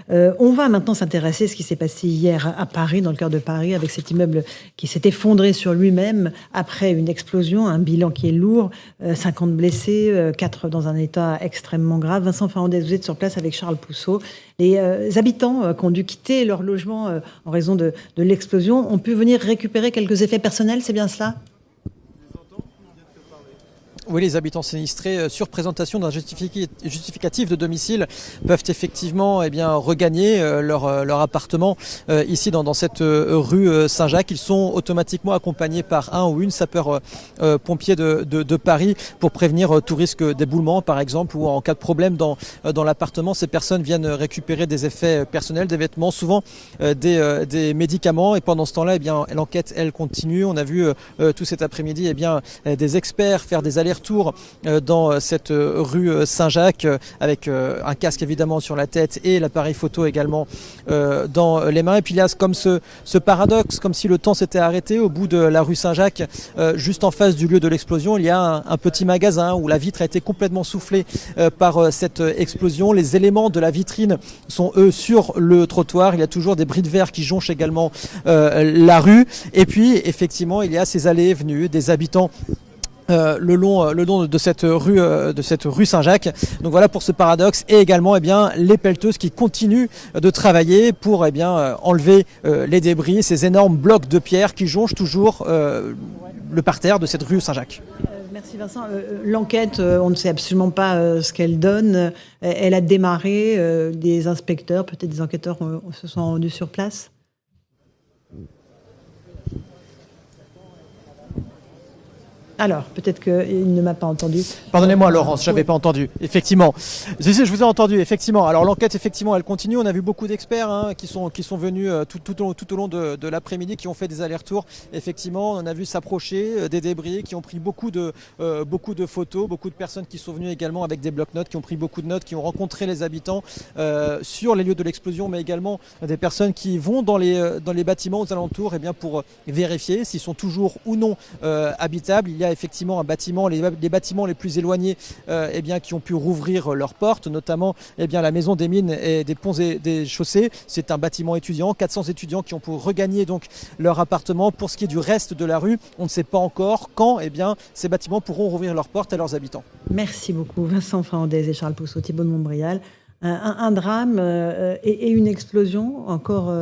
On va maintenant s'intéresser à ce qui s'est passé hier à Paris, dans le cœur de Paris, avec cet immeuble qui s'est effondré sur lui-même après une explosion, un bilan qui est lourd, 50 blessés, 4 dans un état extrêmement grave. Vincent Farandez, vous êtes sur place avec Charles Pousseau. Les habitants qui ont dû quitter leur logement en raison de l'explosion ont pu venir récupérer quelques effets personnels, c'est bien cela ? Oui, les habitants sinistrés, sur présentation d'un justificatif de domicile, peuvent effectivement regagner leur appartement ici dans cette rue Saint-Jacques. Ils sont automatiquement accompagnés par un ou une sapeur-pompier de Paris pour prévenir tout risque d'éboulement, par exemple, ou en cas de problème dans l'appartement. Ces personnes viennent récupérer des effets personnels, des vêtements, souvent des médicaments. Et pendant ce temps-là, l'enquête, elle, continue. On a vu tout cet après-midi des experts faire des allers-retour dans cette rue Saint-Jacques avec un casque évidemment sur la tête et l'appareil photo également dans les mains. Et puis il y a comme ce paradoxe, comme si le temps s'était arrêté au bout de la rue Saint-Jacques, juste en face du lieu de l'explosion. Il y a un petit magasin où la vitre a été complètement soufflée par cette explosion. Les éléments de la vitrine sont eux sur le trottoir. Il y a toujours des bris de verre qui jonchent également la rue. Et puis effectivement il y a ces allées et venues des habitants le long de cette rue Saint-Jacques. Donc voilà pour ce paradoxe, et également les pelleteuses qui continuent de travailler pour enlever les débris, ces énormes blocs de pierre qui jonchent toujours le parterre de cette rue Saint-Jacques. Merci Vincent. L'enquête, on ne sait absolument pas ce qu'elle donne. Elle a démarré, des inspecteurs, peut-être des enquêteurs se sont rendus sur place. Alors, peut-être qu'il ne m'a pas entendu. Pardonnez-moi Laurence, je n'avais pas entendu. Effectivement. Si, je vous ai entendu, effectivement. Alors l'enquête, effectivement, elle continue. On a vu beaucoup d'experts qui sont venus tout au long de l'après-midi, qui ont fait des allers-retours. Effectivement, on a vu s'approcher des débris, qui ont pris beaucoup de photos, beaucoup de personnes qui sont venues également avec des blocs-notes, qui ont pris beaucoup de notes, qui ont rencontré les habitants sur les lieux de l'explosion, mais également des personnes qui vont dans les bâtiments aux alentours pour vérifier s'ils sont toujours ou non habitables. Il y a effectivement un bâtiment, les bâtiments les plus éloignés qui ont pu rouvrir leurs portes, notamment la maison des mines et des ponts et des chaussées. C'est un bâtiment étudiant, 400 étudiants qui ont pu regagner donc leur appartement. Pour ce qui est du reste de la rue, on ne sait pas encore quand ces bâtiments pourront rouvrir leurs portes à leurs habitants. Merci beaucoup Vincent Farandez et Charles Pousseau, Thibault de Montbrial. Un drame et une explosion, encore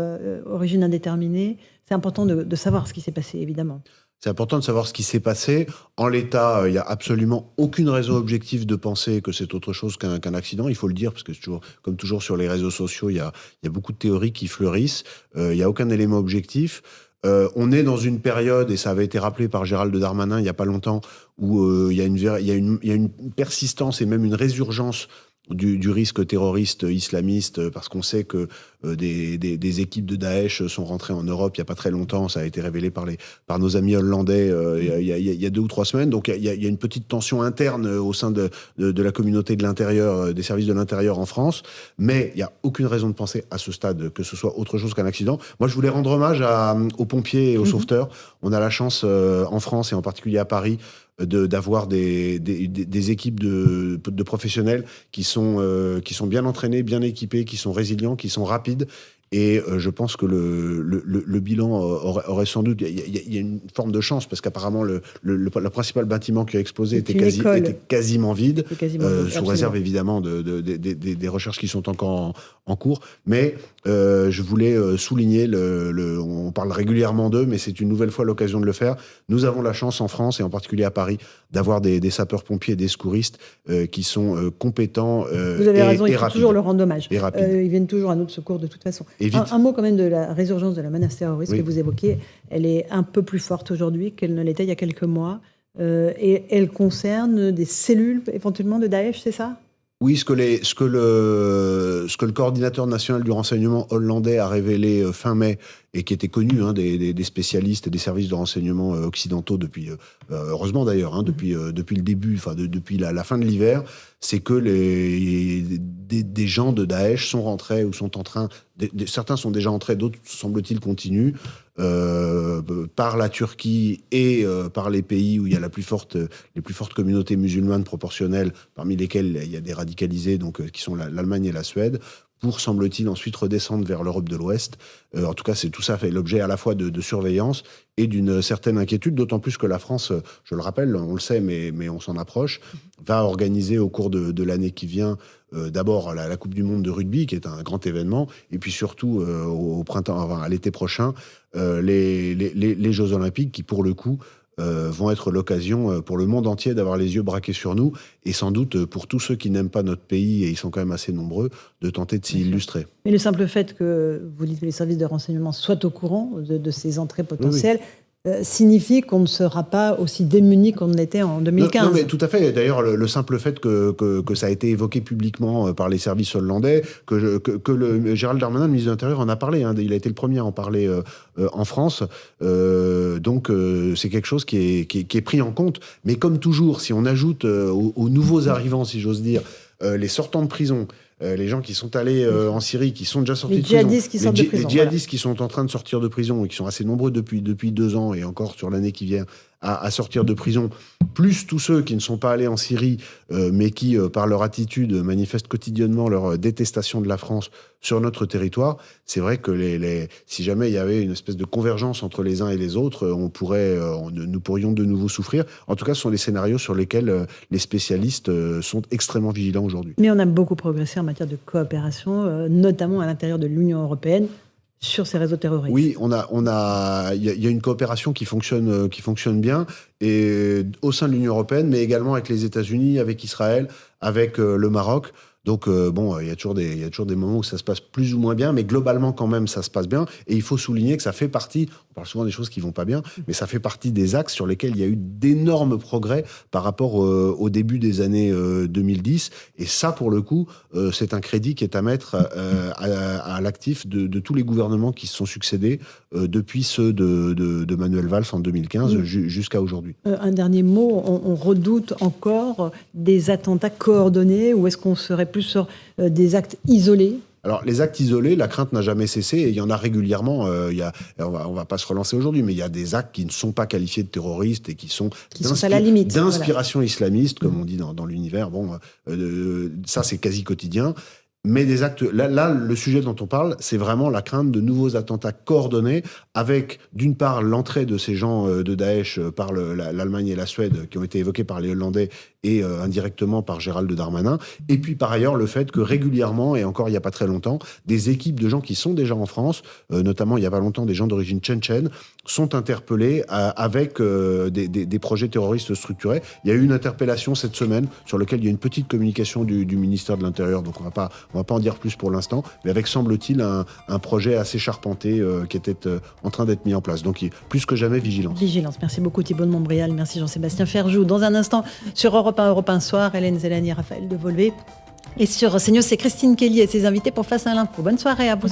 origine indéterminée. C'est important de savoir ce qui s'est passé, évidemment. C'est important de savoir ce qui s'est passé. En l'état, il n'y a absolument aucune raison objective de penser que c'est autre chose qu'un accident. Il faut le dire, parce que comme toujours sur les réseaux sociaux, il y a beaucoup de théories qui fleurissent. Il n'y a aucun élément objectif. On est dans une période, et ça avait été rappelé par Gérald Darmanin il n'y a pas longtemps, où il y a une persistance et même une résurgence du risque terroriste islamiste, parce qu'on sait que des équipes de Daesh sont rentrées en Europe il n'y a pas très longtemps. Ça a été révélé par nos amis hollandais il y a 2 ou 3 semaines. Donc il y a une petite tension interne au sein de la communauté de l'intérieur, des services de l'intérieur en France. Mais il n'y a aucune raison de penser à ce stade que ce soit autre chose qu'un accident. Moi, je voulais rendre hommage aux pompiers et aux sauveteurs. On a la chance en France, et en particulier à Paris, d'avoir des équipes de professionnels qui sont bien entraînés, bien équipés, qui sont résilients, qui sont rapides. Et je pense que le bilan aurait sans doute... Il y a une forme de chance, parce qu'apparemment, le principal bâtiment qui a explosé était quasiment vide, sous réserve évidemment des recherches qui sont encore en cours. Mais je voulais souligner, on parle régulièrement d'eux, mais c'est une nouvelle fois l'occasion de le faire. Nous avons la chance en France, et en particulier à Paris, d'avoir des sapeurs-pompiés et des secouristes qui sont compétents Vous avez raison, il faut toujours leur rendre hommage. Ils viennent toujours à notre secours de toute façon. Un mot quand même de la résurgence de la menace terroriste que vous évoquiez. Elle est un peu plus forte aujourd'hui qu'elle ne l'était il y a quelques mois. Et elle concerne des cellules éventuellement de Daesh, c'est ça ? Oui, ce que le coordinateur national du renseignement hollandais a révélé fin mai, et qui était connu des spécialistes et des services de renseignement occidentaux depuis, heureusement d'ailleurs, depuis le début, depuis la fin de l'hiver, c'est que des gens de Daesh sont rentrés ou sont en train, certains sont déjà entrés, d'autres semble-t-il continuent, par la Turquie et par les pays où il y a les plus fortes communautés musulmanes proportionnelles, parmi lesquelles il y a des radicalisés, donc qui sont l'Allemagne et la Suède, pour, semble-t-il, ensuite redescendre vers l'Europe de l'Ouest. En tout cas, tout ça fait l'objet à la fois de surveillance et d'une certaine inquiétude, d'autant plus que la France, je le rappelle, on le sait, mais on s'en approche, va organiser au cours de l'année qui vient d'abord la Coupe du Monde de rugby, qui est un grand événement, et puis surtout au printemps, enfin, à l'été prochain, les Jeux Olympiques, qui pour le coup vont être l'occasion pour le monde entier d'avoir les yeux braqués sur nous, et sans doute pour tous ceux qui n'aiment pas notre pays, et ils sont quand même assez nombreux, de tenter de s'y illustrer. Mais le simple fait que vous dites que les services de renseignement soient au courant de ces entrées potentielles, oui. Signifie qu'on ne sera pas aussi démunis qu'on l'était en 2015. Non, mais tout à fait. D'ailleurs, le simple fait que ça a été évoqué publiquement par les services hollandais, que Gérald Darmanin, le ministre de l'Intérieur, en a parlé. Il a été le premier à en parler en France. Donc, c'est quelque chose qui est pris en compte. Mais comme toujours, si on ajoute aux nouveaux arrivants, si j'ose dire, les sortants de prison, les gens qui sont allés en Syrie, qui sont déjà sortis de prison, les djihadistes qui sont en train de sortir de prison et qui sont assez nombreux depuis 2 ans et encore sur l'année qui vient à sortir de prison, plus tous ceux qui ne sont pas allés en Syrie, mais qui, par leur attitude, manifestent quotidiennement leur détestation de la France sur notre territoire. C'est vrai que si jamais il y avait une espèce de convergence entre les uns et les autres, nous pourrions de nouveau souffrir. En tout cas, ce sont les scénarios sur lesquels les spécialistes sont extrêmement vigilants aujourd'hui. Mais on a beaucoup progressé en matière de coopération, notamment à l'intérieur de l'Union européenne, sur ces réseaux terroristes. Oui, il y a une coopération qui fonctionne bien, et au sein de l'Union européenne, mais également avec les États-Unis, avec Israël, avec le Maroc. Donc, il y a toujours des moments où ça se passe plus ou moins bien, mais globalement, quand même, ça se passe bien. Et il faut souligner que ça fait partie, on parle souvent des choses qui vont pas bien, mais ça fait partie des axes sur lesquels il y a eu d'énormes progrès par rapport au début des années 2010. Et ça, pour le coup, c'est un crédit qui est à mettre à l'actif de tous les gouvernements qui se sont succédés depuis ceux de Manuel Valls en 2015 jusqu'à aujourd'hui. Un dernier mot, on redoute encore des attentats coordonnés, ou est-ce qu'on serait plus sur des actes isolés? Alors, les actes isolés, la crainte n'a jamais cessé, et il y en a régulièrement. On va pas se relancer aujourd'hui, mais il y a des actes qui ne sont pas qualifiés de terroristes et qui sont à la limite, d'inspiration islamiste, comme on dit dans l'univers. Ça, c'est quasi quotidien. Mais des actes... Là, le sujet dont on parle, c'est vraiment la crainte de nouveaux attentats coordonnés avec, d'une part, l'entrée de ces gens de Daesh par l'Allemagne et la Suède, qui ont été évoqués par les Hollandais et indirectement par Gérald Darmanin. Et puis, par ailleurs, le fait que régulièrement, et encore il n'y a pas très longtemps, des équipes de gens qui sont déjà en France, notamment il n'y a pas longtemps des gens d'origine tchétchène, sont interpellés avec des projets terroristes structurés. Il y a eu une interpellation cette semaine sur laquelle il y a une petite communication du ministère de l'Intérieur, donc on va pas en dire plus pour l'instant, mais avec, semble-t-il, un projet assez charpenté qui était en train d'être mis en place. Donc, plus que jamais, vigilance. Vigilance. Merci beaucoup Thibault de Montbrial, merci Jean-Sébastien Ferjou. Dans un instant, sur Europe 1 Soir, Hélène Zélani et Raphaël Devolvé. Et sur CNews, c'est Christine Kelly et ses invités pour Face à l'info. Bonne soirée à vous.